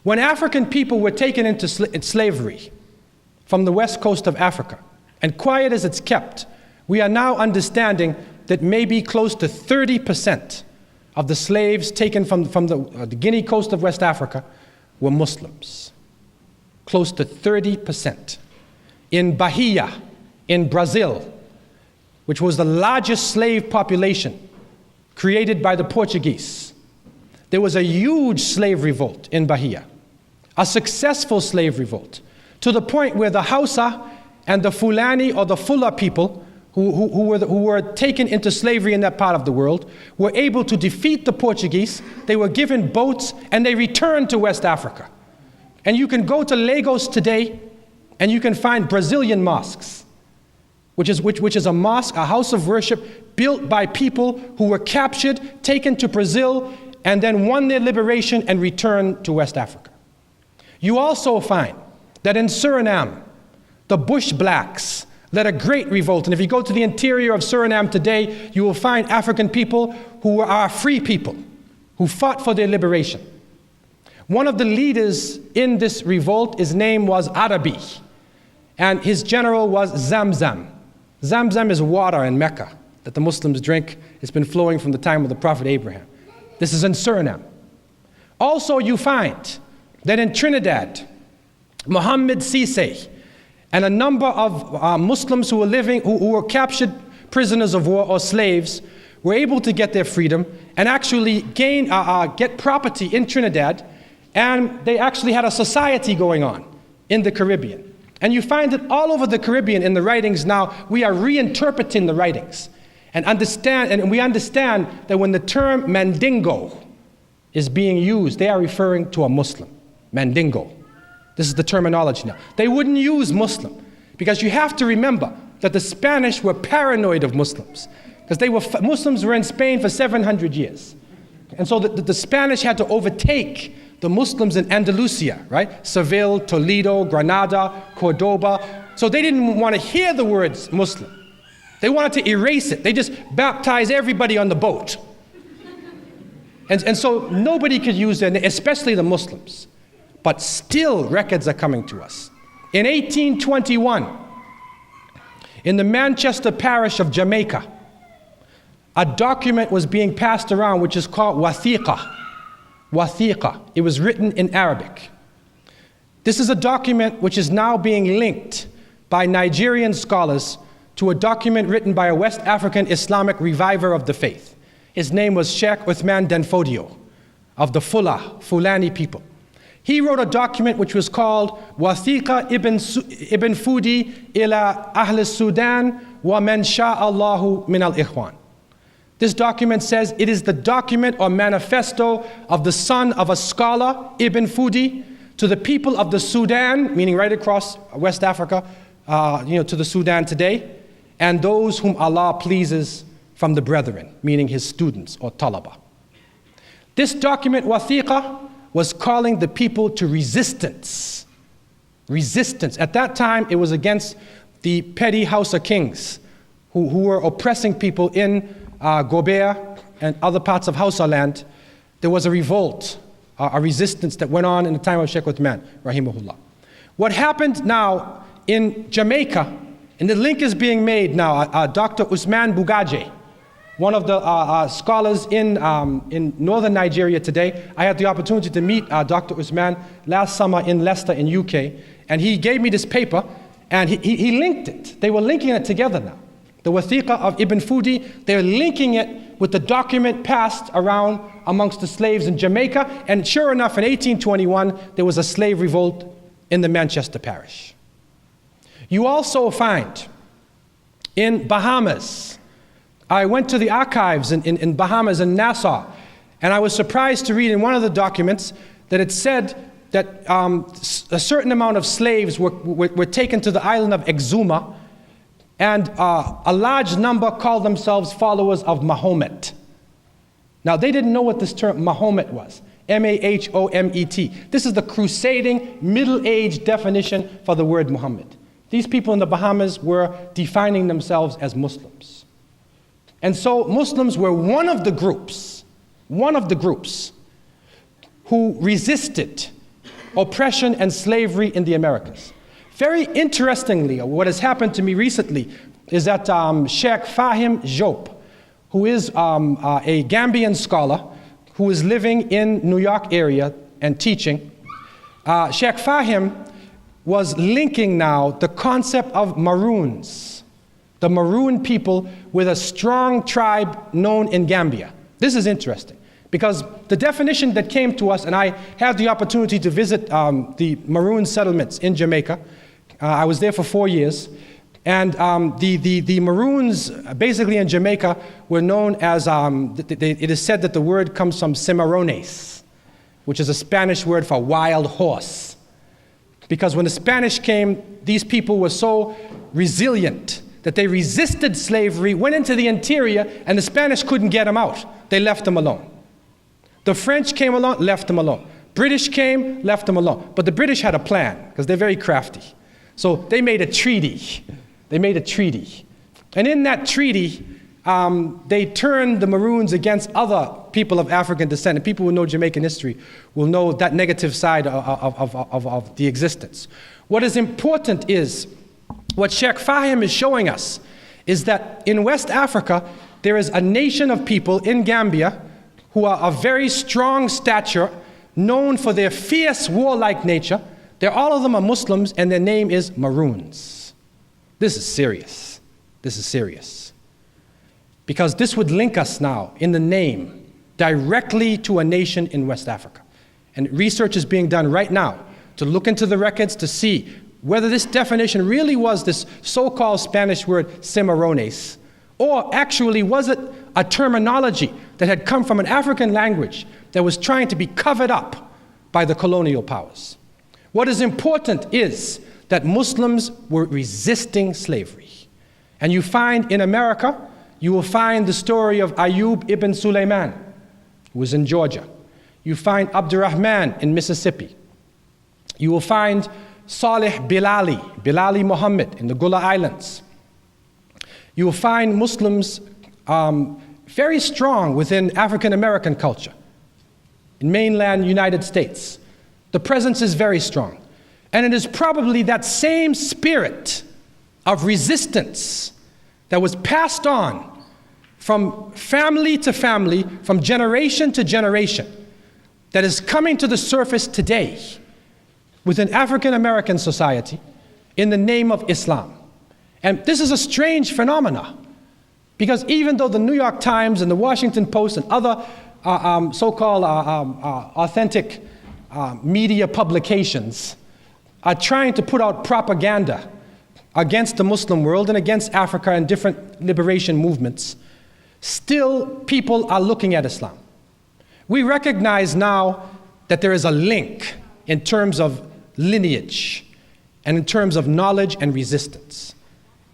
When African people were taken into slavery from the west coast of Africa, and quiet as it's kept, we are now understanding that maybe close to 30% of the slaves taken from the Guinea coast of West Africa were Muslims. Close to 30%. In Bahia, in Brazil, which was the largest slave population created by the Portuguese, there was a huge slave revolt in Bahia, a successful slave revolt, to the point where the Hausa and the Fulani or the Fula people who were taken into slavery in that part of the world were able to defeat the Portuguese. They were given boats and they returned to West Africa. And you can go to Lagos today and you can find Brazilian mosques, which is a mosque, a house of worship built by people who were captured, taken to Brazil, and then won their liberation and returned to West Africa. You also find that in Suriname, the Bush blacks led a great revolt. And if you go to the interior of Suriname today, you will find African people who are free people, who fought for their liberation. One of the leaders in this revolt, his name was Arabi, and his general was Zamzam. Zamzam is water in Mecca that the Muslims drink. It's been flowing from the time of the Prophet Abraham. This is in Suriname. Also, you find that in Trinidad, Mohammed Sise and a number of Muslims who were captured prisoners of war or slaves were able to get their freedom and actually get property in Trinidad, and they actually had a society going on in the Caribbean. And you find that all over the Caribbean in the writings now, we are reinterpreting the writings and we understand that when the term Mandingo is being used, they are referring to a Muslim, Mandingo. This is the terminology now. They wouldn't use Muslim because you have to remember that the Spanish were paranoid of Muslims because Muslims were in Spain for 700 years. And so the Spanish had to overtake the Muslims in Andalusia, right? Seville, Toledo, Granada, Cordoba. So they didn't want to hear the words Muslim. They wanted to erase it. They just baptized everybody on the boat. And so nobody could use it, especially the Muslims. But still records are coming to us. In 1821, in the Manchester parish of Jamaica, a document was being passed around which is called Wathiqa. Wathiqa. It was written in Arabic. This is a document which is now being linked by Nigerian scholars to a document written by a West African Islamic reviver of the faith. His name was Sheikh Uthman Danfodio of the Fulani people. He wrote a document which was called Wathiqa ibn Fudi ila Ahl Sudan wa man sha'allahu min al-Ikhwan. This document says it is the document or manifesto of the son of a scholar, Ibn Fudi, to the people of the Sudan, meaning right across West Africa, to the Sudan today, and those whom Allah pleases from the brethren, meaning his students or talaba. This document, Wathiqa, was calling the people to resistance. Resistance. At that time, it was against the petty Hausa kings who were oppressing people in Gobert and other parts of Hausa land. There was a revolt, a resistance that went on in the time of Sheikh Uthman, rahimahullah. What happened now in Jamaica, and the link is being made now, Dr. Usman Bugaje, one of the scholars in northern Nigeria today. I had the opportunity to meet Dr. Usman last summer in Leicester in UK, and he gave me this paper, and he linked it. They were linking it together now. The Wathiqa of Ibn Fudi, they're linking it with the document passed around amongst the slaves in Jamaica, and sure enough, in 1821, there was a slave revolt in the Manchester parish. You also find in Bahamas, I went to the archives in Bahamas, in Nassau, and I was surprised to read in one of the documents that it said that a certain amount of slaves were taken to the island of Exuma, and a large number called themselves followers of Mahomet. Now, they didn't know what this term Mahomet was, M-A-H-O-M-E-T. This is the crusading, middle-age definition for the word Muhammad. These people in the Bahamas were defining themselves as Muslims. And so Muslims were one of the groups who resisted oppression and slavery in the Americas. Very interestingly, what has happened to me recently is that Sheikh Fahim Diop, who is a Gambian scholar who is living in New York area and teaching, Sheikh Fahim was linking now the concept of Maroons, the Maroon people, with a strong tribe known in Gambia. This is interesting because the definition that came to us, and I had the opportunity to visit the Maroon settlements in Jamaica. I was there for 4 years. And the Maroons, basically in Jamaica, were known as, it is said that the word comes from cimarrones, which is a Spanish word for wild horse. Because when the Spanish came, these people were so resilient that they resisted slavery, went into the interior, and the Spanish couldn't get them out. They left them alone. The French came along, left them alone. British came, left them alone. But the British had a plan, because they're very crafty. So they made a treaty. They made a treaty. And in that treaty, they turned the Maroons against other people of African descent. And people who know Jamaican history will know that negative side of the existence. What is important is, what Sheikh Fahim is showing us, is that in West Africa, there is a nation of people in Gambia who are of very strong stature, known for their fierce warlike nature. All of them are Muslims, and their name is Maroons. This is serious. This is serious. Because this would link us now, in the name, directly to a nation in West Africa. And research is being done right now to look into the records to see whether this definition really was this so-called Spanish word cimarrones, or actually was it a terminology that had come from an African language that was trying to be covered up by the colonial powers. What is important is that Muslims were resisting slavery. And you find in America, you will find the story of Ayub ibn Sulaiman, who was in Georgia. You find Abdurrahman in Mississippi. You will find Saleh Bilali Muhammad in the Gula Islands. You will find Muslims very strong within African American culture. In mainland United States, the presence is very strong. And it is probably that same spirit of resistance that was passed on from family to family, from generation to generation, that is coming to the surface today within African American society in the name of Islam. And this is a strange phenomenon, because even though the New York Times and the Washington Post and other so-called authentic media publications are trying to put out propaganda against the Muslim world and against Africa and different liberation movements, still people are looking at Islam. We recognize now that there is a link in terms of lineage and in terms of knowledge and resistance.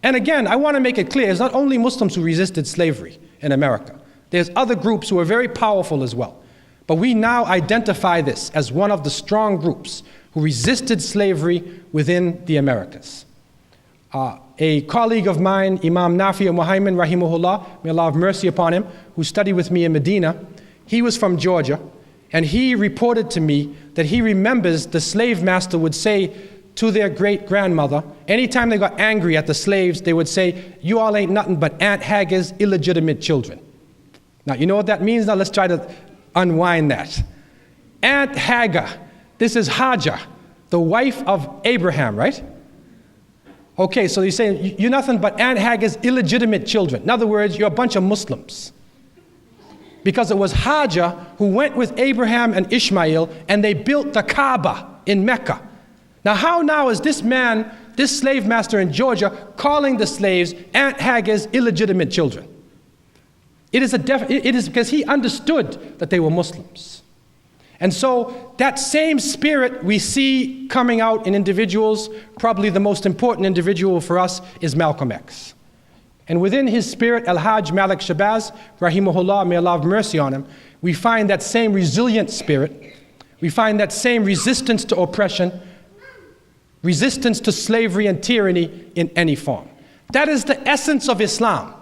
And again, I want to make it clear, it's not only Muslims who resisted slavery in America. There's other groups who are very powerful as well. But we now identify this as one of the strong groups who resisted slavery within the Americas. A colleague of mine, Imam Nafi al-Muhaymin, rahimahullah, may Allah have mercy upon him, who studied with me in Medina, he was from Georgia, and he reported to me that he remembers the slave master would say to their great-grandmother, anytime they got angry at the slaves, they would say, "You all ain't nothing but Aunt Hagar's illegitimate children." Now, you know what that means? Now let's try to unwind that. Aunt Hagar, this is Hajar, the wife of Abraham, right? Okay, so he's saying, you're nothing but Aunt Hagar's illegitimate children. In other words, you're a bunch of Muslims. Because it was Hajar who went with Abraham and Ishmael, and they built the Kaaba in Mecca. Now, how now is this man, this slave master in Georgia, calling the slaves Aunt Hagar's illegitimate children? It is because he understood that they were Muslims. And so that same spirit we see coming out in individuals. Probably the most important individual for us is Malcolm X. And within his spirit, Al-Hajj Malik Shabazz, rahimahullah, may Allah have mercy on him, we find that same resilient spirit. We find that same resistance to oppression, resistance to slavery and tyranny in any form. That is the essence of Islam.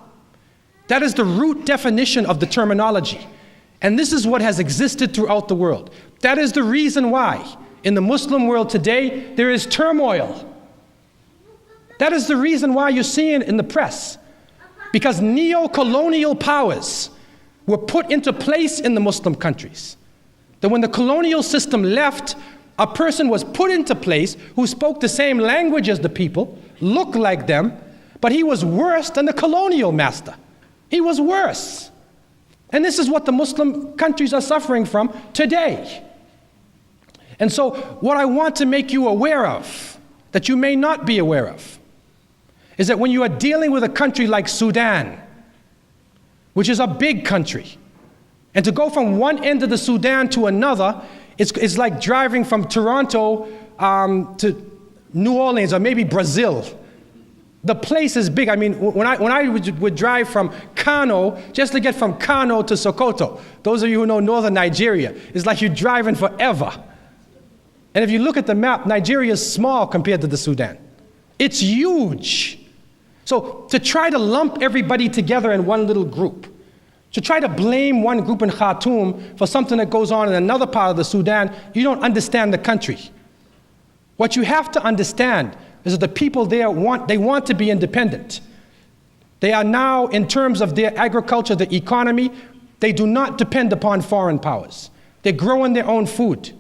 That is the root definition of the terminology. And this is what has existed throughout the world. That is the reason why in the Muslim world today, there is turmoil. That is the reason why you're seeing it in the press. Because neo-colonial powers were put into place in the Muslim countries. That when the colonial system left, a person was put into place who spoke the same language as the people, looked like them, but he was worse than the colonial master. He was worse. And this is what the Muslim countries are suffering from today. And so what I want to make you aware of, that you may not be aware of, is that when you are dealing with a country like Sudan, which is a big country, and to go from one end of the Sudan to another, it's like driving from Toronto to New Orleans or maybe Brazil. The place is big. I mean, when I would drive from Kano, just to get from Kano to Sokoto, those of you who know northern Nigeria, it's like you're driving forever. And if you look at the map, Nigeria is small compared to the Sudan. It's huge. So to try to lump everybody together in one little group, to try to blame one group in Khartoum for something that goes on in another part of the Sudan, you don't understand the country. What you have to understand is that the people there want to be independent. They are now, in terms of their agriculture, the economy, they do not depend upon foreign powers. They're growing their own food.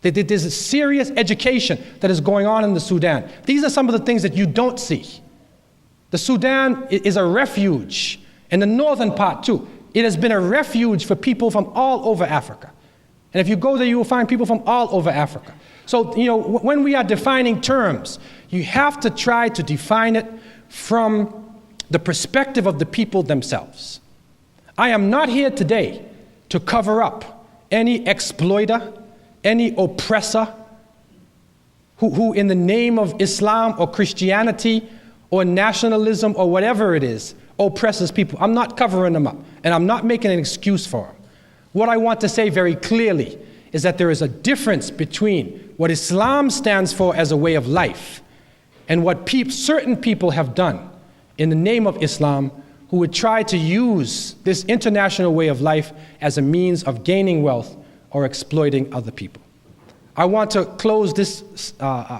There's a serious education that is going on in the Sudan. These are some of the things that you don't see. The Sudan is a refuge, in the northern part too. It has been a refuge for people from all over Africa. And if you go there, you will find people from all over Africa. So, when we are defining terms, you have to try to define it from the perspective of the people themselves. I am not here today to cover up any exploiter, any oppressor who in the name of Islam or Christianity or nationalism or whatever it is, oppresses people. I'm not covering them up, and I'm not making an excuse for them. What I want to say very clearly is that there is a difference between what Islam stands for as a way of life and what certain people have done in the name of Islam, who would try to use this international way of life as a means of gaining wealth or exploiting other people. I want to close this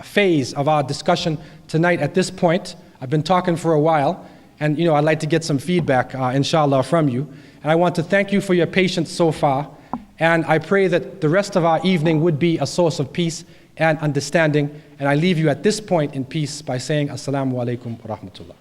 phase of our discussion tonight at this point. I've been talking for a while, and I'd like to get some feedback, inshallah, from you. And I want to thank you for your patience so far, and I pray that the rest of our evening would be a source of peace and understanding. And I leave you at this point in peace by saying Assalamu alaikum wa rahmatullah.